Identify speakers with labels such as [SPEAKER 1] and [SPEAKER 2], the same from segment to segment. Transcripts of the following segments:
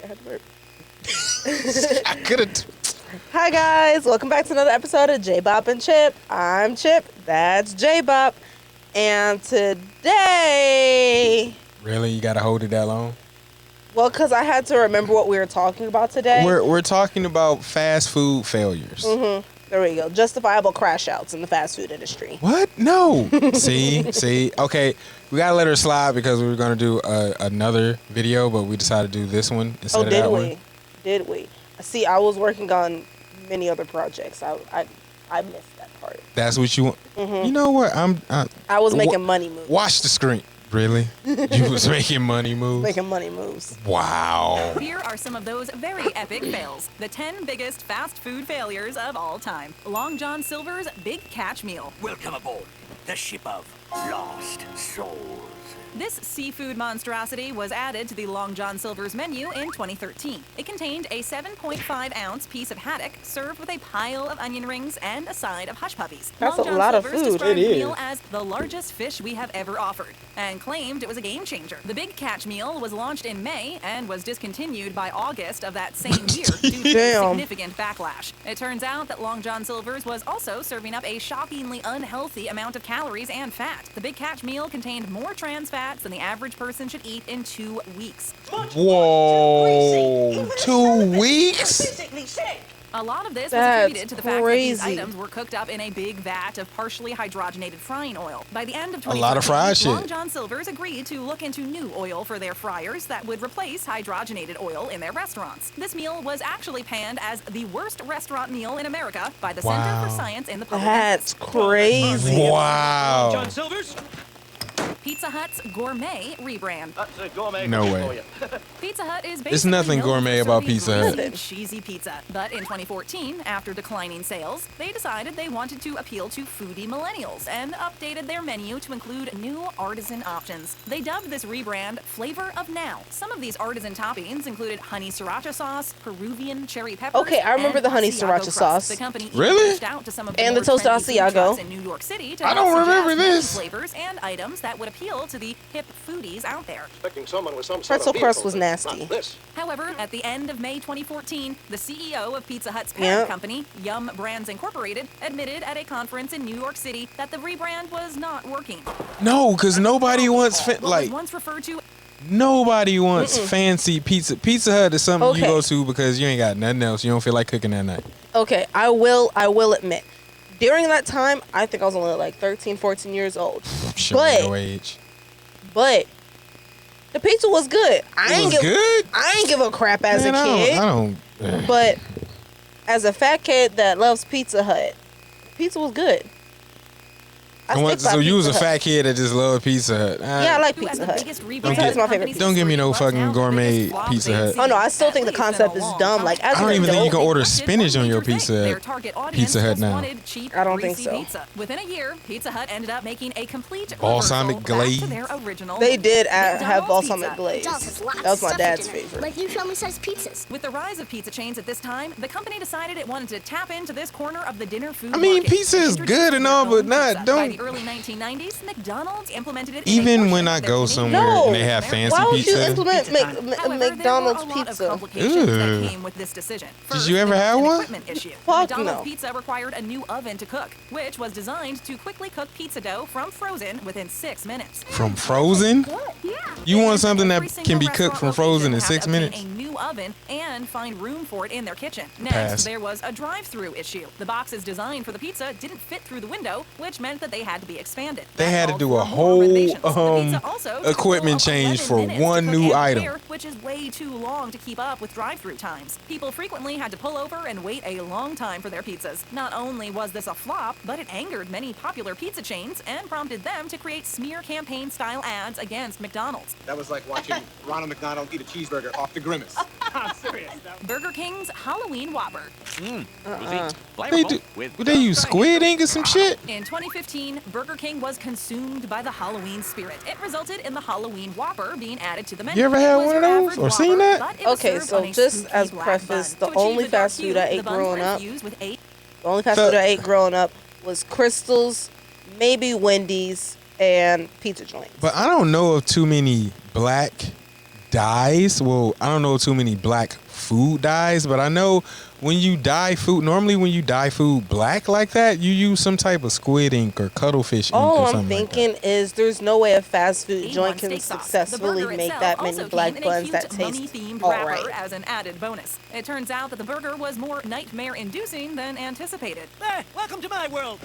[SPEAKER 1] I had to burp.
[SPEAKER 2] I could have.
[SPEAKER 1] Hi guys, welcome back to another episode of J Bop and Chip. I'm Chip, that's J Bop, and today,
[SPEAKER 2] Really, you gotta hold it that long?
[SPEAKER 1] well, because I had to remember what we were talking about today.
[SPEAKER 2] We're talking about fast food failures.
[SPEAKER 1] There we go. Justifiable crash outs in the fast food industry.
[SPEAKER 2] What? No. See. Okay, we gotta let her slide because we were gonna do another video, but we decided to do this one instead of that one.
[SPEAKER 1] Did we? See, I was working on many other projects. I missed that part.
[SPEAKER 2] That's what you want. You know what?
[SPEAKER 1] I was making money moves.
[SPEAKER 2] Watch the screen. Really? You was making money moves?
[SPEAKER 1] Making money moves.
[SPEAKER 2] Wow.
[SPEAKER 3] Here are some of those very epic fails. The 10 biggest fast food failures of all time. Long John Silver's Big Catch Meal.
[SPEAKER 4] Welcome aboard the ship of lost souls.
[SPEAKER 3] This seafood monstrosity was added to the Long John Silver's menu in 2013. It contained a 7.5-ounce piece of haddock served with a pile of onion rings and a side of hush puppies.
[SPEAKER 1] That's
[SPEAKER 3] Long
[SPEAKER 1] a
[SPEAKER 3] John
[SPEAKER 1] lot of
[SPEAKER 3] Silver's
[SPEAKER 1] food.
[SPEAKER 3] described
[SPEAKER 2] It
[SPEAKER 3] the
[SPEAKER 2] is.
[SPEAKER 3] meal as the largest fish we have ever offered and claimed it was a game changer. The Big Catch Meal was launched in May and was discontinued by August of that same year due to
[SPEAKER 1] Damn.
[SPEAKER 3] significant backlash. It turns out that Long John Silver's was also serving up a shockingly unhealthy amount of calories and fat. The Big Catch Meal contained more trans fats than the average person should eat in 2 weeks.
[SPEAKER 2] Whoa. 2 weeks?
[SPEAKER 4] Physically sick.
[SPEAKER 3] A lot of this was
[SPEAKER 1] That's
[SPEAKER 3] attributed to the fact that
[SPEAKER 1] crazy.
[SPEAKER 3] these items were cooked up in a big vat of partially hydrogenated frying oil. By the end of
[SPEAKER 2] A lot of
[SPEAKER 3] 2013,
[SPEAKER 2] fried shit.
[SPEAKER 3] Long John Silver's agreed to look into new oil for their fryers that would replace hydrogenated oil in their restaurants. This meal was actually panned as the worst restaurant meal in America by the Center
[SPEAKER 2] Wow.
[SPEAKER 3] for Science in the Public
[SPEAKER 1] That's
[SPEAKER 3] Interest.
[SPEAKER 1] crazy.
[SPEAKER 2] Wow.
[SPEAKER 4] John Silver's.
[SPEAKER 3] Pizza Hut's gourmet rebrand.
[SPEAKER 4] That's a gourmet
[SPEAKER 2] No
[SPEAKER 4] for
[SPEAKER 2] way.
[SPEAKER 4] you.
[SPEAKER 3] Pizza Hut is basically
[SPEAKER 2] There's nothing
[SPEAKER 3] known
[SPEAKER 2] gourmet
[SPEAKER 3] for
[SPEAKER 2] about
[SPEAKER 3] serving
[SPEAKER 2] Pizza Hut.
[SPEAKER 3] greasy, cheesy pizza. But in 2014, after declining sales, they decided they wanted to appeal to foodie millennials and updated their menu to include new artisan options. They dubbed this rebrand Flavor of Now. Some of these artisan toppings included honey sriracha sauce, Peruvian cherry peppers,
[SPEAKER 1] Okay, I remember
[SPEAKER 3] and
[SPEAKER 1] the honey
[SPEAKER 3] Asiago
[SPEAKER 1] sracha
[SPEAKER 3] crust.
[SPEAKER 1] sauce.
[SPEAKER 3] The company even
[SPEAKER 2] Really?
[SPEAKER 3] reached out to some of
[SPEAKER 1] And
[SPEAKER 3] more
[SPEAKER 1] the toasted
[SPEAKER 3] trendy food
[SPEAKER 1] Asiago.
[SPEAKER 3] trucks in New York City to
[SPEAKER 2] I don't
[SPEAKER 3] help
[SPEAKER 2] remember
[SPEAKER 3] suggest new
[SPEAKER 2] this.
[SPEAKER 3] flavors and items that would appeal to the hip foodies out there.
[SPEAKER 4] Expecting someone with some sort
[SPEAKER 1] Pretzel
[SPEAKER 4] of
[SPEAKER 1] crust
[SPEAKER 4] vehicle,
[SPEAKER 1] was
[SPEAKER 4] but
[SPEAKER 1] nasty.
[SPEAKER 4] not this.
[SPEAKER 3] However, at the end of May 2014, the CEO of Pizza Hut's
[SPEAKER 1] Yeah.
[SPEAKER 3] parent company, Yum Brands Incorporated, admitted at a conference in New York City that the rebrand was not working.
[SPEAKER 2] No, because nobody wants
[SPEAKER 3] What was
[SPEAKER 2] like
[SPEAKER 3] once referred to
[SPEAKER 2] nobody wants fancy pizza. Pizza Hut is something you
[SPEAKER 1] Okay.
[SPEAKER 2] go to because you ain't got nothing else. You don't feel like cooking that night.
[SPEAKER 1] Okay, I will admit, during that time, I think I was only like 13, 14 years old.
[SPEAKER 2] Sure,
[SPEAKER 1] But-
[SPEAKER 2] no age.
[SPEAKER 1] But the pizza was good.
[SPEAKER 2] It was good.
[SPEAKER 1] I ain't give a crap as
[SPEAKER 2] Man,
[SPEAKER 1] a kid.
[SPEAKER 2] I don't.
[SPEAKER 1] But as a fat kid that loves Pizza Hut, pizza was good. I stick by
[SPEAKER 2] So you was a
[SPEAKER 1] Pizza Hut.
[SPEAKER 2] fat kid that just loved Pizza Hut.
[SPEAKER 1] Yeah, I like
[SPEAKER 3] who, as
[SPEAKER 1] Pizza
[SPEAKER 3] the
[SPEAKER 1] Hut.
[SPEAKER 3] biggest rebrand
[SPEAKER 1] Pizza Hut's my favorite
[SPEAKER 3] companies
[SPEAKER 2] Don't give me no
[SPEAKER 3] was
[SPEAKER 2] fucking
[SPEAKER 3] now the
[SPEAKER 2] gourmet
[SPEAKER 3] biggest flop
[SPEAKER 2] Pizza
[SPEAKER 3] they've
[SPEAKER 2] Hut.
[SPEAKER 3] seen
[SPEAKER 1] Oh no, I still think the
[SPEAKER 3] at least in a
[SPEAKER 1] concept is
[SPEAKER 3] long
[SPEAKER 1] dumb.
[SPEAKER 3] time.
[SPEAKER 1] Like as
[SPEAKER 2] I don't
[SPEAKER 1] an
[SPEAKER 2] even think you
[SPEAKER 1] adult,
[SPEAKER 2] can order
[SPEAKER 3] Did
[SPEAKER 2] spinach
[SPEAKER 3] one
[SPEAKER 2] on your
[SPEAKER 3] major thing.
[SPEAKER 2] pizza.
[SPEAKER 3] Their target audience
[SPEAKER 2] Pizza Hut
[SPEAKER 3] just
[SPEAKER 2] now.
[SPEAKER 3] wanted cheap,
[SPEAKER 1] I don't think
[SPEAKER 3] greasy
[SPEAKER 1] so.
[SPEAKER 3] Pizza. Within a year, Pizza Hut ended up making a complete
[SPEAKER 2] Balsamic
[SPEAKER 3] reversal back
[SPEAKER 2] glaze.
[SPEAKER 3] to their original.
[SPEAKER 1] they did have
[SPEAKER 3] McDonald's
[SPEAKER 1] balsamic
[SPEAKER 3] pizza.
[SPEAKER 1] glaze.
[SPEAKER 5] McDonald's has lots
[SPEAKER 1] That was
[SPEAKER 5] of
[SPEAKER 1] my
[SPEAKER 5] stuff
[SPEAKER 1] dad's
[SPEAKER 5] in it,
[SPEAKER 1] favorite.
[SPEAKER 5] like new family-sized pizzas.
[SPEAKER 3] With the rise of pizza chains at this time, the company decided it wanted to tap into this corner of the dinner food
[SPEAKER 2] I mean,
[SPEAKER 3] market.
[SPEAKER 2] pizza is
[SPEAKER 3] Introducing
[SPEAKER 2] good and
[SPEAKER 3] their
[SPEAKER 2] all, but
[SPEAKER 3] own
[SPEAKER 2] not-
[SPEAKER 3] pizza.
[SPEAKER 2] don't-
[SPEAKER 3] By the early 1990s, McDonald's implemented it. in a
[SPEAKER 2] Even
[SPEAKER 3] portion
[SPEAKER 2] when I
[SPEAKER 3] of their
[SPEAKER 2] go
[SPEAKER 3] Canadian
[SPEAKER 2] somewhere
[SPEAKER 1] No.
[SPEAKER 2] and they have fancy
[SPEAKER 1] Why would you
[SPEAKER 2] pizza.
[SPEAKER 1] implement
[SPEAKER 3] Pizza time. However,
[SPEAKER 1] McDonald's
[SPEAKER 3] there were a lot
[SPEAKER 1] pizza?
[SPEAKER 3] of complications
[SPEAKER 2] Ugh.
[SPEAKER 3] that came with this decision. First,
[SPEAKER 2] you ever
[SPEAKER 3] there was
[SPEAKER 2] have
[SPEAKER 3] an
[SPEAKER 2] one?
[SPEAKER 3] equipment issue.
[SPEAKER 1] Fuck
[SPEAKER 3] McDonald's
[SPEAKER 1] no.
[SPEAKER 3] pizza required a new oven to cook, which was designed to quickly cook pizza dough from frozen within 6 minutes.
[SPEAKER 2] From frozen?
[SPEAKER 5] Yeah.
[SPEAKER 2] You want something
[SPEAKER 3] Every
[SPEAKER 2] that
[SPEAKER 3] single
[SPEAKER 2] can be cooked from
[SPEAKER 3] restaurant
[SPEAKER 2] frozen in
[SPEAKER 3] location had
[SPEAKER 2] 6
[SPEAKER 3] to obtain
[SPEAKER 2] minutes?
[SPEAKER 3] A new oven and find room for it in their kitchen. Next,
[SPEAKER 2] Pass.
[SPEAKER 3] there was a drive-through issue. The boxes designed for the pizza didn't fit through the window, which meant that they had to be expanded.
[SPEAKER 2] They
[SPEAKER 3] That
[SPEAKER 2] had to
[SPEAKER 3] called
[SPEAKER 2] do
[SPEAKER 3] for
[SPEAKER 2] a
[SPEAKER 3] more
[SPEAKER 2] whole,
[SPEAKER 3] renovations. The pizza also took a
[SPEAKER 2] equipment
[SPEAKER 3] total of
[SPEAKER 2] change
[SPEAKER 3] 11
[SPEAKER 2] for
[SPEAKER 3] minutes to
[SPEAKER 2] one
[SPEAKER 3] cook
[SPEAKER 2] new
[SPEAKER 3] and
[SPEAKER 2] item.
[SPEAKER 3] prepare, which is way too long to keep up with drive-through times. People frequently had to pull over and wait a long time for their pizzas. Not only was this a flop, but it angered many popular pizza chains and prompted them to create smear campaign-style ads against McDonald's.
[SPEAKER 6] That was like watching Ronald McDonald eat a cheeseburger off the Grimace.
[SPEAKER 4] I'm serious.
[SPEAKER 3] Burger King's Halloween Whopper.
[SPEAKER 2] They do. Would they use squid ink or some shit?
[SPEAKER 3] In 2015, Burger King was consumed by the Halloween spirit. It resulted in the Halloween Whopper being added to the menu.
[SPEAKER 2] You ever
[SPEAKER 3] It
[SPEAKER 2] had
[SPEAKER 3] was
[SPEAKER 2] one of
[SPEAKER 3] your
[SPEAKER 2] those
[SPEAKER 3] average
[SPEAKER 2] or seen
[SPEAKER 3] Whopper,
[SPEAKER 2] that?
[SPEAKER 3] but it was
[SPEAKER 1] Okay,
[SPEAKER 3] served
[SPEAKER 1] so
[SPEAKER 3] on a
[SPEAKER 1] just
[SPEAKER 3] spooky
[SPEAKER 1] as
[SPEAKER 3] black
[SPEAKER 1] preface,
[SPEAKER 3] bun.
[SPEAKER 1] the
[SPEAKER 3] To achieve
[SPEAKER 1] only
[SPEAKER 3] the dark
[SPEAKER 1] fast food
[SPEAKER 3] hue,
[SPEAKER 1] I ate
[SPEAKER 3] the buns
[SPEAKER 1] growing
[SPEAKER 3] were
[SPEAKER 1] up-
[SPEAKER 3] infused with eight
[SPEAKER 1] The only fast
[SPEAKER 2] So-
[SPEAKER 1] food I ate growing up was Crystal's, maybe Wendy's, and pizza joints.
[SPEAKER 2] But I don't know of too many black dyes. Well, I don't know too many black food dyes, but I know when you dye food, normally when you dye food black like that, you use some type of squid ink or cuttlefish ink
[SPEAKER 1] All
[SPEAKER 2] or
[SPEAKER 1] I'm
[SPEAKER 2] something like
[SPEAKER 1] thinking is there's no way a fast food
[SPEAKER 3] A1
[SPEAKER 1] joint can
[SPEAKER 3] steak sauce. The
[SPEAKER 1] successfully
[SPEAKER 3] burger
[SPEAKER 1] make
[SPEAKER 3] itself
[SPEAKER 1] that many
[SPEAKER 3] also
[SPEAKER 1] black
[SPEAKER 3] came in a
[SPEAKER 1] buns
[SPEAKER 3] cute
[SPEAKER 1] that taste
[SPEAKER 3] mummy-themed
[SPEAKER 1] all
[SPEAKER 3] wrapper
[SPEAKER 1] right.
[SPEAKER 3] as an added bonus. It turns out that the burger was more nightmare-inducing than anticipated.
[SPEAKER 4] Hey, welcome to my world.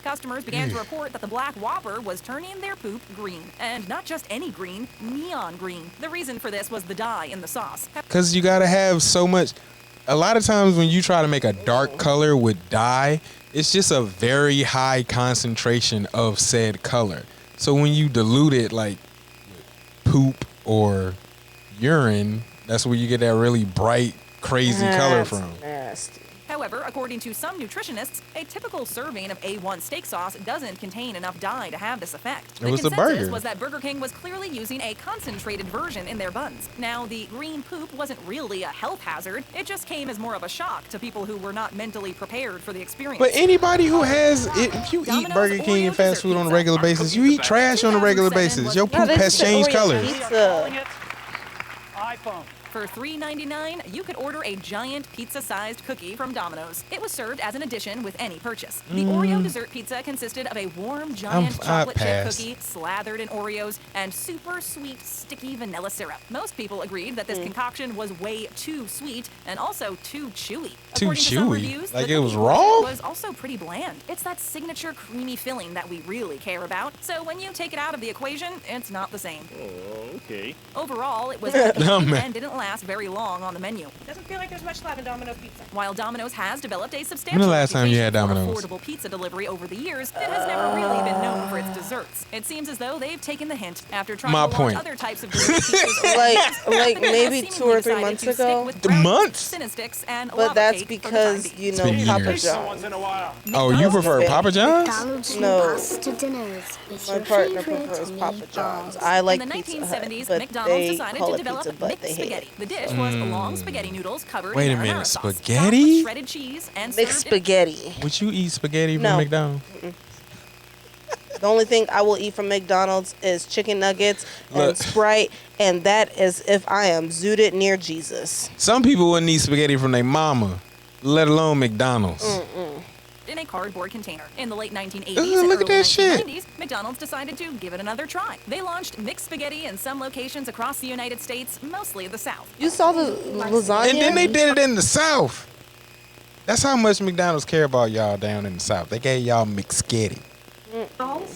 [SPEAKER 3] Customers began to report that the black Whopper was turning their poop green. And not just any green, neon green. The reason for this was the dye in the sauce.
[SPEAKER 2] Because you got to have so much. A lot of times when you try to make a dark color with dye, it's just a very high concentration of said color. So when you dilute it like poop or urine, that's where you get that really bright, crazy color
[SPEAKER 1] That's
[SPEAKER 2] from.
[SPEAKER 1] nasty.
[SPEAKER 3] However, according to some nutritionists, a typical serving of A1 steak sauce doesn't contain enough dye to have this effect.
[SPEAKER 2] It was the
[SPEAKER 3] consensus
[SPEAKER 2] burger.
[SPEAKER 3] was that Burger King was clearly using a concentrated version in their buns. Now, the green poop wasn't really a health hazard. It just came as more of a shock to people who were not mentally prepared for the experience.
[SPEAKER 2] But anybody who has, if you eat
[SPEAKER 3] Domino's
[SPEAKER 2] Burger King
[SPEAKER 3] Oreo
[SPEAKER 2] and fast
[SPEAKER 3] dessert
[SPEAKER 2] food on a
[SPEAKER 3] pizza.
[SPEAKER 2] regular basis, you eat trash on a regular basis. Your
[SPEAKER 1] Yeah,
[SPEAKER 2] poop
[SPEAKER 1] they
[SPEAKER 2] has
[SPEAKER 1] said
[SPEAKER 2] changed
[SPEAKER 1] Oreo
[SPEAKER 2] colors.
[SPEAKER 1] pizza.
[SPEAKER 4] iPhone.
[SPEAKER 3] For $3.99, you could order a giant pizza-sized cookie from Domino's. It was served as an addition with any purchase. The Oreo dessert pizza consisted of a warm, giant
[SPEAKER 2] I
[SPEAKER 3] chocolate chip
[SPEAKER 2] pass.
[SPEAKER 3] cookie slathered in Oreos and super sweet, sticky vanilla syrup. Most people agreed that this concoction was way too sweet and also too chewy.
[SPEAKER 2] Too
[SPEAKER 3] According to some
[SPEAKER 2] chewy?
[SPEAKER 3] reviews,
[SPEAKER 2] Like
[SPEAKER 3] the
[SPEAKER 2] it was
[SPEAKER 3] cookie
[SPEAKER 2] raw?
[SPEAKER 3] was also pretty bland. It's that signature creamy filling that we really care about. So when you take it out of the equation, it's not the same.
[SPEAKER 4] Okay.
[SPEAKER 3] Overall, it was
[SPEAKER 2] Oh, man.
[SPEAKER 3] and didn't last very long on the menu.
[SPEAKER 5] Doesn't feel like there's much left in Domino's pizza.
[SPEAKER 3] While Domino's has developed a substantial
[SPEAKER 2] When the last time you
[SPEAKER 3] reputation
[SPEAKER 2] had
[SPEAKER 3] for
[SPEAKER 2] Domino's?
[SPEAKER 3] affordable pizza delivery over the years, it has never really been known for its desserts. It seems as though they've taken the hint after trying
[SPEAKER 2] My
[SPEAKER 3] to
[SPEAKER 2] point.
[SPEAKER 3] launch other types of delicious pizzas. over the
[SPEAKER 1] Like-
[SPEAKER 3] years.
[SPEAKER 1] like
[SPEAKER 3] They have
[SPEAKER 1] maybe
[SPEAKER 3] seemingly
[SPEAKER 1] 2 or 3
[SPEAKER 3] decided
[SPEAKER 1] months
[SPEAKER 3] to stick
[SPEAKER 1] ago.
[SPEAKER 3] with
[SPEAKER 2] The
[SPEAKER 3] brownies,
[SPEAKER 2] months?
[SPEAKER 3] Cinnasticks, and
[SPEAKER 1] But
[SPEAKER 3] lava
[SPEAKER 1] that's
[SPEAKER 3] cake for the
[SPEAKER 1] because,
[SPEAKER 3] time being.
[SPEAKER 1] you
[SPEAKER 2] It's
[SPEAKER 1] know,
[SPEAKER 2] been
[SPEAKER 1] Papa
[SPEAKER 2] years.
[SPEAKER 1] John.
[SPEAKER 4] Once in a while.
[SPEAKER 2] Oh, you prefer
[SPEAKER 1] Yeah.
[SPEAKER 2] Papa John's?
[SPEAKER 7] McDonald's
[SPEAKER 1] No.
[SPEAKER 7] pasta dinners with
[SPEAKER 1] My
[SPEAKER 7] your
[SPEAKER 1] partner
[SPEAKER 7] favorite
[SPEAKER 1] prefers Papa John's.
[SPEAKER 7] meatballs.
[SPEAKER 1] I like
[SPEAKER 3] In the
[SPEAKER 1] Pizza Hut,
[SPEAKER 3] 1970s,
[SPEAKER 1] but
[SPEAKER 3] McDonald's
[SPEAKER 1] they
[SPEAKER 3] decided
[SPEAKER 1] call
[SPEAKER 3] to
[SPEAKER 1] it
[SPEAKER 3] develop
[SPEAKER 1] pizza, but
[SPEAKER 3] mixed
[SPEAKER 1] they hate
[SPEAKER 3] spaghetti.
[SPEAKER 1] it.
[SPEAKER 3] The dish was long spaghetti noodles covered
[SPEAKER 2] Wait
[SPEAKER 3] in
[SPEAKER 2] a minute,
[SPEAKER 3] marinara sauce, topped
[SPEAKER 2] spaghetti?
[SPEAKER 3] with shredded cheese and
[SPEAKER 1] Mixed
[SPEAKER 3] served in
[SPEAKER 1] spaghetti.
[SPEAKER 2] Would you eat spaghetti from
[SPEAKER 1] No.
[SPEAKER 2] McDonald's?
[SPEAKER 1] The only thing I will eat from McDonald's is chicken nuggets and
[SPEAKER 2] Look.
[SPEAKER 1] Sprite, and that is if I am zooted near Jesus.
[SPEAKER 2] Some people wouldn't eat spaghetti from their mama, let alone McDonald's.
[SPEAKER 3] in a cardboard container. In the late 1980s
[SPEAKER 2] Ooh,
[SPEAKER 3] and
[SPEAKER 2] look at
[SPEAKER 3] early
[SPEAKER 2] that shit.
[SPEAKER 3] 1990s, McDonald's decided to give it another try. They launched mixed spaghetti in some locations across the United States, mostly the South.
[SPEAKER 1] You saw the lasagna?
[SPEAKER 2] And then they did it in the South. That's how much McDonald's care about y'all down in the South. They gave y'all McSketty.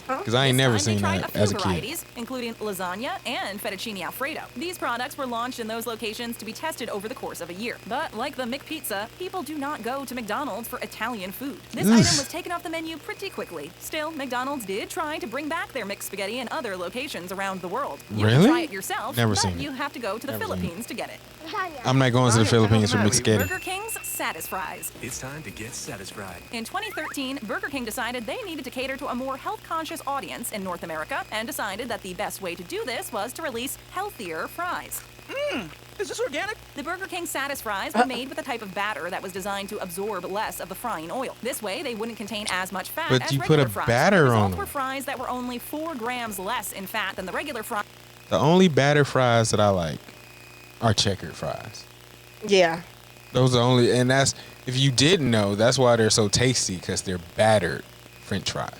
[SPEAKER 2] Because I ain't never
[SPEAKER 3] This time
[SPEAKER 2] seen
[SPEAKER 3] they tried
[SPEAKER 2] that
[SPEAKER 3] a few
[SPEAKER 2] as a kid.
[SPEAKER 3] varieties, including lasagna and fettuccine alfredo. These products were launched in those locations to be tested over the course of a year. But like the McPizza, people do not go to McDonald's for Italian food. This
[SPEAKER 2] Ugh.
[SPEAKER 3] item was taken off the menu pretty quickly. Still, McDonald's did try to bring back their mixed spaghetti in other locations around the world. You
[SPEAKER 2] Really?
[SPEAKER 3] can try it yourself,
[SPEAKER 2] Never
[SPEAKER 3] but
[SPEAKER 2] seen it.
[SPEAKER 3] you have to go to the
[SPEAKER 2] Never seen it.
[SPEAKER 3] Philippines to get it.
[SPEAKER 2] I'm not going to the Philippines for McSketty.
[SPEAKER 3] Burger King's Satis Fries.
[SPEAKER 4] It's time to get satisfied.
[SPEAKER 3] In 2013, Burger King decided they needed to cater to a more health-conscious audience in North America and decided that the best way to do this was to release healthier fries.
[SPEAKER 4] Is this organic?
[SPEAKER 3] The Burger King Satis Fries were made with a type of batter that was designed to absorb less of the frying oil. This way, they wouldn't contain as much fat
[SPEAKER 2] But
[SPEAKER 3] as
[SPEAKER 2] you put
[SPEAKER 3] regular
[SPEAKER 2] a
[SPEAKER 3] fries.
[SPEAKER 2] batter
[SPEAKER 3] the result
[SPEAKER 2] on them.
[SPEAKER 3] were fries that were only 4 grams less in fat than the regular fries.
[SPEAKER 2] The only batter fries that I like are checkered fries.
[SPEAKER 1] Yeah.
[SPEAKER 2] Those are only, and that's, if you didn't know, that's why they're so tasty, because they're battered French fries.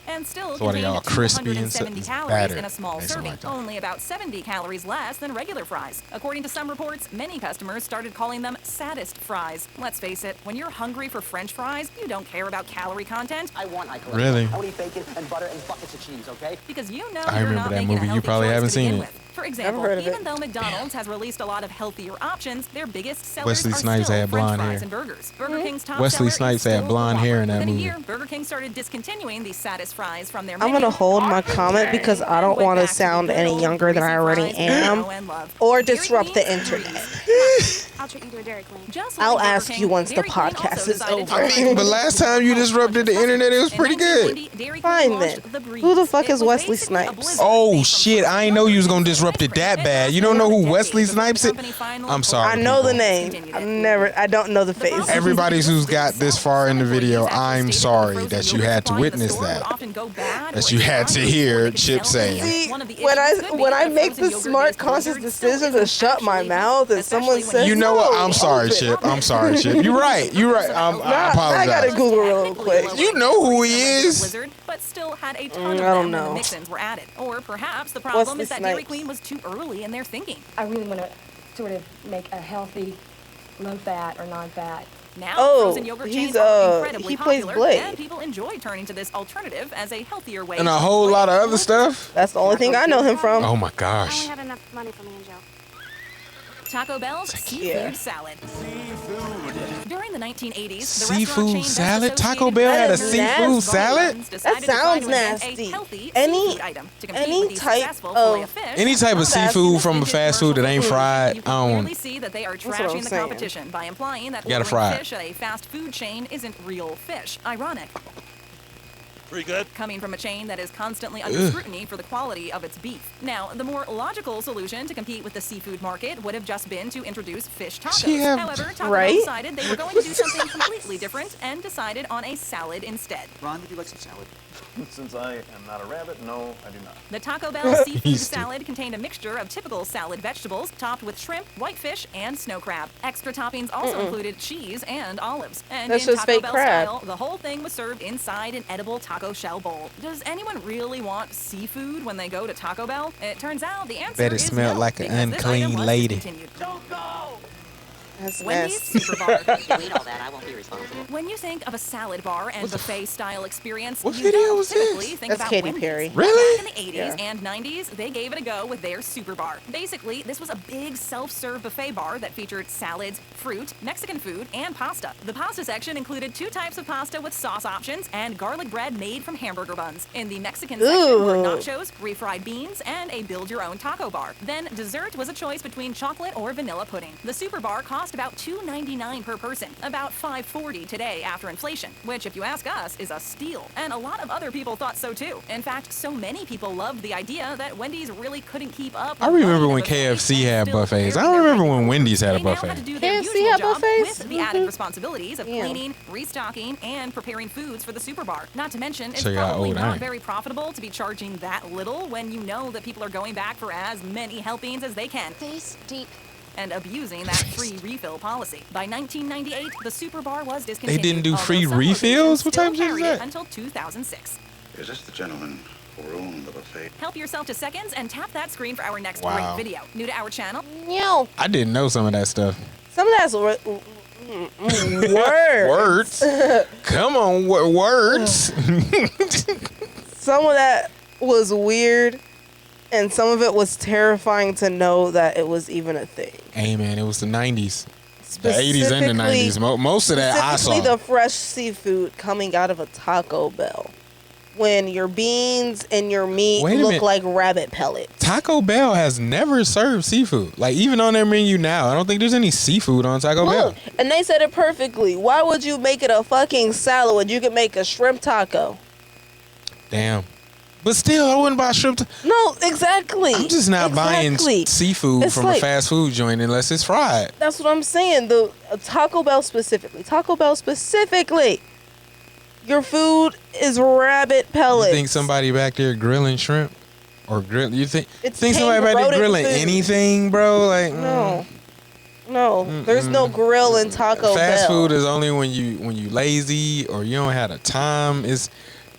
[SPEAKER 3] And still
[SPEAKER 2] So what are
[SPEAKER 3] contain
[SPEAKER 2] y'all, crispy and
[SPEAKER 3] 270
[SPEAKER 2] it's
[SPEAKER 3] calories
[SPEAKER 2] battered,
[SPEAKER 3] in a small
[SPEAKER 2] basically
[SPEAKER 3] serving,
[SPEAKER 2] like that.
[SPEAKER 3] only about 70 calories less than regular fries. According to some reports, many customers started calling them saddest fries. Let's face it, when you're hungry for French fries, you don't care about calorie content
[SPEAKER 8] I want cholesterol.
[SPEAKER 2] Really?
[SPEAKER 8] I want to eat bacon and butter and buckets of cheese, okay?
[SPEAKER 3] because you know
[SPEAKER 2] I
[SPEAKER 3] you're
[SPEAKER 2] remember
[SPEAKER 3] not
[SPEAKER 2] that
[SPEAKER 3] making
[SPEAKER 2] movie.
[SPEAKER 3] a
[SPEAKER 2] You
[SPEAKER 3] healthy
[SPEAKER 2] probably
[SPEAKER 3] choice
[SPEAKER 2] haven't
[SPEAKER 3] to begin
[SPEAKER 2] seen it.
[SPEAKER 3] with. For example,
[SPEAKER 1] heard of
[SPEAKER 3] even
[SPEAKER 1] it.
[SPEAKER 3] though McDonald's has released a lot of healthier options, their biggest sellers
[SPEAKER 2] Wesley
[SPEAKER 3] are
[SPEAKER 2] Snipes
[SPEAKER 3] still
[SPEAKER 2] had
[SPEAKER 3] French
[SPEAKER 2] blonde
[SPEAKER 3] fries
[SPEAKER 2] hair.
[SPEAKER 3] and burgers. Burger King's top
[SPEAKER 2] Wesley
[SPEAKER 3] seller is
[SPEAKER 2] Snipes had
[SPEAKER 3] still
[SPEAKER 2] blonde
[SPEAKER 3] the
[SPEAKER 2] hair
[SPEAKER 3] Whopper.
[SPEAKER 2] in that
[SPEAKER 3] Within
[SPEAKER 2] movie.
[SPEAKER 3] a year, Burger King started discontinuing these Satis Fries from their
[SPEAKER 1] I'm
[SPEAKER 3] menu.
[SPEAKER 1] going to hold my comment because I don't
[SPEAKER 3] Went
[SPEAKER 1] want to
[SPEAKER 3] back the
[SPEAKER 1] sound
[SPEAKER 3] good
[SPEAKER 1] any
[SPEAKER 3] old
[SPEAKER 1] younger than I
[SPEAKER 3] greasy
[SPEAKER 1] already
[SPEAKER 3] fries we know
[SPEAKER 1] am
[SPEAKER 3] and love.
[SPEAKER 1] or
[SPEAKER 3] Dairy
[SPEAKER 1] disrupt the
[SPEAKER 3] Queen
[SPEAKER 1] internet.
[SPEAKER 3] Breeze.
[SPEAKER 5] I'll treat you to a Dairy Queen.
[SPEAKER 3] Just
[SPEAKER 1] I'll
[SPEAKER 3] like Burger
[SPEAKER 1] ask
[SPEAKER 3] King,
[SPEAKER 1] you once the
[SPEAKER 3] Dairy Queen
[SPEAKER 1] podcast
[SPEAKER 3] also
[SPEAKER 1] is
[SPEAKER 3] decided
[SPEAKER 1] over.
[SPEAKER 3] to
[SPEAKER 2] I mean, but last time you disrupted the internet, it was
[SPEAKER 3] In
[SPEAKER 2] pretty good.
[SPEAKER 3] 1990, Dairy Queen
[SPEAKER 1] Fine
[SPEAKER 3] launched
[SPEAKER 1] then.
[SPEAKER 3] the Breeze.
[SPEAKER 1] Who the fuck
[SPEAKER 3] It
[SPEAKER 1] is
[SPEAKER 3] was
[SPEAKER 1] Wesley
[SPEAKER 3] basically a
[SPEAKER 1] Snipes?
[SPEAKER 3] blizzard
[SPEAKER 2] Oh
[SPEAKER 3] made from
[SPEAKER 2] shit! I ain't know you was gonna disrupt it that bad. You don't know who Wesley Snipes is? I'm sorry.
[SPEAKER 1] I know the
[SPEAKER 2] people.
[SPEAKER 1] name. I don't know the face.
[SPEAKER 2] Everybody who's got this far in the video, I'm sorry that you had to witness that. That you had to hear Chip say.
[SPEAKER 1] See, when I make the smart, conscious decision to shut my mouth and someone says,
[SPEAKER 2] You know what?
[SPEAKER 1] "No,
[SPEAKER 2] I'm sorry,
[SPEAKER 1] open."
[SPEAKER 2] Chip. I'm sorry, Chip. You're right. You're right. I
[SPEAKER 1] I gotta
[SPEAKER 2] apologize.
[SPEAKER 1] Google real quick.
[SPEAKER 2] You know who he is.
[SPEAKER 3] Blizzard, but still had a ton
[SPEAKER 1] I
[SPEAKER 3] of
[SPEAKER 1] don't
[SPEAKER 3] them when
[SPEAKER 1] know.
[SPEAKER 3] the mix-ins were added. Or perhaps the problem
[SPEAKER 1] Wesley
[SPEAKER 3] is that Dairy
[SPEAKER 1] Snipes.
[SPEAKER 3] Queen was too early in their thinking.
[SPEAKER 7] I really want to sort of make a healthy, low-fat or non-fat.
[SPEAKER 3] Now,
[SPEAKER 1] Oh,
[SPEAKER 3] frozen yogurt chains
[SPEAKER 1] he's,
[SPEAKER 3] are incredibly
[SPEAKER 1] he plays
[SPEAKER 3] popular,
[SPEAKER 1] Blade.
[SPEAKER 3] and people enjoy turning to this alternative as a healthier way.
[SPEAKER 2] And a
[SPEAKER 3] to
[SPEAKER 2] whole
[SPEAKER 3] enjoy
[SPEAKER 2] lot of
[SPEAKER 3] it.
[SPEAKER 2] other stuff.
[SPEAKER 1] That's the only thing I know him from.
[SPEAKER 2] Oh my
[SPEAKER 5] I
[SPEAKER 2] gosh.
[SPEAKER 5] only had enough money for me and Joe.
[SPEAKER 3] Taco Bell's seafood
[SPEAKER 1] Yeah.
[SPEAKER 3] salad. During the 1980s, the
[SPEAKER 2] Seafood
[SPEAKER 3] restaurant chain best
[SPEAKER 2] salad? Taco
[SPEAKER 3] associated
[SPEAKER 2] Bell had a
[SPEAKER 3] with
[SPEAKER 1] seafood
[SPEAKER 3] Burgers
[SPEAKER 2] salad?
[SPEAKER 3] decided
[SPEAKER 1] That
[SPEAKER 3] to
[SPEAKER 1] sounds
[SPEAKER 3] try to invent
[SPEAKER 1] nasty.
[SPEAKER 3] A healthy
[SPEAKER 1] Any-
[SPEAKER 3] seafood item to compete
[SPEAKER 1] any
[SPEAKER 3] with the
[SPEAKER 1] type
[SPEAKER 3] successful
[SPEAKER 1] of-
[SPEAKER 3] fillet of fish.
[SPEAKER 2] Any type of
[SPEAKER 1] I'm asking
[SPEAKER 2] seafood
[SPEAKER 1] this
[SPEAKER 2] from a
[SPEAKER 3] Vintage
[SPEAKER 2] fast food that ain't
[SPEAKER 3] commercial
[SPEAKER 2] fried,
[SPEAKER 3] You
[SPEAKER 2] I
[SPEAKER 3] can
[SPEAKER 2] don't
[SPEAKER 3] clearly
[SPEAKER 2] want.
[SPEAKER 3] see that they are
[SPEAKER 1] what I'm
[SPEAKER 3] trashing the
[SPEAKER 1] saying.
[SPEAKER 3] competition by implying that
[SPEAKER 2] gotta
[SPEAKER 3] ordering
[SPEAKER 2] fry it.
[SPEAKER 3] fish at a fast food chain isn't real fish. Ironic.
[SPEAKER 4] Pretty good.
[SPEAKER 3] Coming from a chain that is constantly under scrutiny for the quality of its beef. Now, the more logical solution to compete with the seafood market would have just been to introduce fish tacos.
[SPEAKER 2] Yeah,
[SPEAKER 3] However, Taco
[SPEAKER 1] right?
[SPEAKER 3] Bell decided they were going to do something completely different and decided on a salad instead.
[SPEAKER 6] Ron, would you like some salad?
[SPEAKER 9] Since I am not a rabbit, no, I do not.
[SPEAKER 3] The Taco Bell seafood
[SPEAKER 2] He's stupid.
[SPEAKER 3] salad contained a mixture of typical salad vegetables topped with shrimp, whitefish, and snow crab. Extra toppings also included cheese and olives. And
[SPEAKER 1] That's
[SPEAKER 3] in
[SPEAKER 1] just
[SPEAKER 3] Taco
[SPEAKER 1] fake
[SPEAKER 3] Bell
[SPEAKER 1] crab.
[SPEAKER 3] style, the whole thing was served inside an edible taco shell bowl. Does anyone really want seafood when they go to Taco Bell? It turns out the answer
[SPEAKER 2] Bet it
[SPEAKER 3] is
[SPEAKER 2] smelled
[SPEAKER 3] no,
[SPEAKER 2] like an
[SPEAKER 3] because this item
[SPEAKER 2] unclean
[SPEAKER 3] was
[SPEAKER 2] lady.
[SPEAKER 3] discontinued.
[SPEAKER 1] That's
[SPEAKER 3] Wendy's
[SPEAKER 1] nasty.
[SPEAKER 3] Super Bar.
[SPEAKER 10] You eat all that, I won't be responsible.
[SPEAKER 3] When you think of a salad bar and buffet-style experience,
[SPEAKER 2] What
[SPEAKER 3] you
[SPEAKER 2] video
[SPEAKER 3] don't
[SPEAKER 2] was
[SPEAKER 3] typically
[SPEAKER 2] this?
[SPEAKER 3] think
[SPEAKER 1] That's
[SPEAKER 3] about
[SPEAKER 1] Katy
[SPEAKER 3] Wendy's.
[SPEAKER 1] Perry.
[SPEAKER 2] Really?
[SPEAKER 3] Back in the 80s
[SPEAKER 1] Yeah.
[SPEAKER 3] and 90s, they gave it a go with their Super Bar. Basically, this was a big self-serve buffet bar that featured salads, fruit, Mexican food, and pasta. The pasta section included 2 types of pasta with sauce options and garlic bread made from hamburger buns. In the Mexican section were
[SPEAKER 1] Ooh.
[SPEAKER 3] nachos, refried beans, and a build-your-own taco bar. Then dessert was a choice between chocolate or vanilla pudding. The Super Bar cost about $2.99 per person, about $5.40 today after inflation, which, if you ask us, is a steal. And a lot of other people thought so too. In fact, so many people loved the idea that Wendy's really couldn't keep up.
[SPEAKER 2] I
[SPEAKER 3] with
[SPEAKER 2] remember
[SPEAKER 3] running
[SPEAKER 2] when
[SPEAKER 3] a buffet
[SPEAKER 2] KFC
[SPEAKER 3] and
[SPEAKER 2] had
[SPEAKER 3] still
[SPEAKER 2] buffets. I
[SPEAKER 3] carry
[SPEAKER 2] don't
[SPEAKER 3] their
[SPEAKER 2] remember when
[SPEAKER 3] regular
[SPEAKER 2] Wendy's had a
[SPEAKER 3] They now had
[SPEAKER 2] buffet.
[SPEAKER 3] to do their
[SPEAKER 1] KFC
[SPEAKER 3] usual
[SPEAKER 1] had
[SPEAKER 3] job
[SPEAKER 1] buffets?
[SPEAKER 3] with the added
[SPEAKER 1] Mhm.
[SPEAKER 3] responsibilities of
[SPEAKER 1] Yeah.
[SPEAKER 3] cleaning, restocking, and preparing foods for the Super Bar. Not to mention, it's
[SPEAKER 2] So y'all
[SPEAKER 3] probably
[SPEAKER 2] old,
[SPEAKER 3] not
[SPEAKER 2] ain't.
[SPEAKER 3] very profitable to be charging that little when you know that people are going back for as many helpings as they can
[SPEAKER 5] Face deep.
[SPEAKER 3] and abusing that free refill policy. By 1998, the Super Bar was discontinued.
[SPEAKER 2] didn't do
[SPEAKER 3] although
[SPEAKER 2] free
[SPEAKER 3] some
[SPEAKER 2] refills?
[SPEAKER 3] locations
[SPEAKER 2] What
[SPEAKER 3] still
[SPEAKER 2] type of shit is
[SPEAKER 3] carried it
[SPEAKER 2] that?
[SPEAKER 3] Until 2006.
[SPEAKER 9] Is this the gentleman who owned the buffet?
[SPEAKER 3] Help yourself to seconds and tap that screen for our next
[SPEAKER 2] Wow.
[SPEAKER 3] great video. New to our channel?
[SPEAKER 1] No.
[SPEAKER 2] I didn't know some of that stuff.
[SPEAKER 1] Some of that's words.
[SPEAKER 2] Words. Come on, words.
[SPEAKER 1] Some of that was weird, and some of it was terrifying to know that it was even a thing.
[SPEAKER 2] Hey man, it was the 90s. The 80s and the 90s. Most of that I
[SPEAKER 1] Specifically
[SPEAKER 2] saw.
[SPEAKER 1] the fresh seafood coming out of a Taco Bell. When your beans and your meat
[SPEAKER 2] Wait a
[SPEAKER 1] look
[SPEAKER 2] minute.
[SPEAKER 1] like rabbit pellets.
[SPEAKER 2] Taco Bell has never served seafood. Like even on their menu now, I don't think there's any seafood on Taco Bell.
[SPEAKER 1] Look, and they said it perfectly. Why would you make it a fucking salad when you could make a shrimp taco?
[SPEAKER 2] Damn. But still, I wouldn't buy shrimp.
[SPEAKER 1] No, exactly.
[SPEAKER 2] I'm just not buying seafood
[SPEAKER 1] It's
[SPEAKER 2] from
[SPEAKER 1] like-
[SPEAKER 2] a fast food joint unless it's fried.
[SPEAKER 1] That's what I'm saying. The Taco Bell specifically. Your food is rabbit pellets.
[SPEAKER 2] You think somebody back there grilling shrimp? Or grill? You think
[SPEAKER 1] It's
[SPEAKER 2] somebody back there
[SPEAKER 1] rodent
[SPEAKER 2] grilling
[SPEAKER 1] food.
[SPEAKER 2] anything, bro? Like
[SPEAKER 1] No, there's no grill in Taco
[SPEAKER 2] fast
[SPEAKER 1] Bell.
[SPEAKER 2] food is only when you lazy or you don't have the time.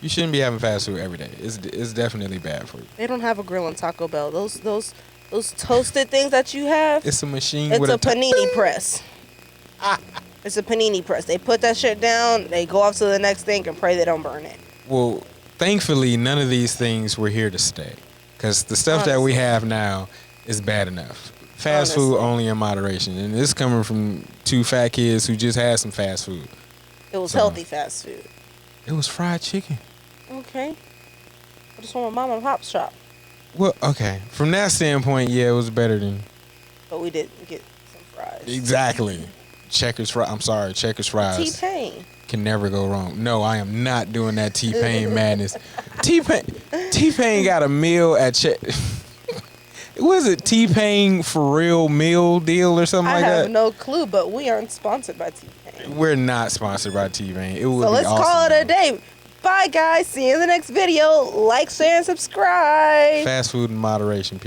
[SPEAKER 2] You shouldn't be having fast food every day. It's definitely bad for you.
[SPEAKER 1] They don't have a grill in Taco Bell. Those toasted things that you have.
[SPEAKER 2] It's a machine
[SPEAKER 1] It's
[SPEAKER 2] with
[SPEAKER 1] a panini press. It's a panini press. They put that shit down. They go off to the next thing and pray they don't burn it.
[SPEAKER 2] Well, thankfully, none of these things were here to stay. Because the stuff that we have now is bad enough. Fast food only in moderation. And this coming from 2 fat kids who just had some fast food.
[SPEAKER 1] It was
[SPEAKER 2] So-
[SPEAKER 1] healthy fast food.
[SPEAKER 2] It was fried chicken.
[SPEAKER 1] Okay. I just want a mom and pop shop.
[SPEAKER 2] Well, okay. From that standpoint, yeah, it was better than...
[SPEAKER 1] But we didn't get some fries.
[SPEAKER 2] Exactly. Checkers fries. I'm sorry, Checkers fries.
[SPEAKER 1] T-Pain.
[SPEAKER 2] Can never go wrong. No, I am not doing that T-Pain madness. T-Pain got a meal at was it T-Pain for real meal deal or something like that?
[SPEAKER 1] I have no clue, but we aren't sponsored by T-Pain.
[SPEAKER 2] We're not sponsored by T-Pain. It would
[SPEAKER 1] So
[SPEAKER 2] be
[SPEAKER 1] let's
[SPEAKER 2] awesome,
[SPEAKER 1] call it a
[SPEAKER 2] though.
[SPEAKER 1] day. Bye, guys. See you in the next video. Like, share, and subscribe.
[SPEAKER 2] Fast food in moderation.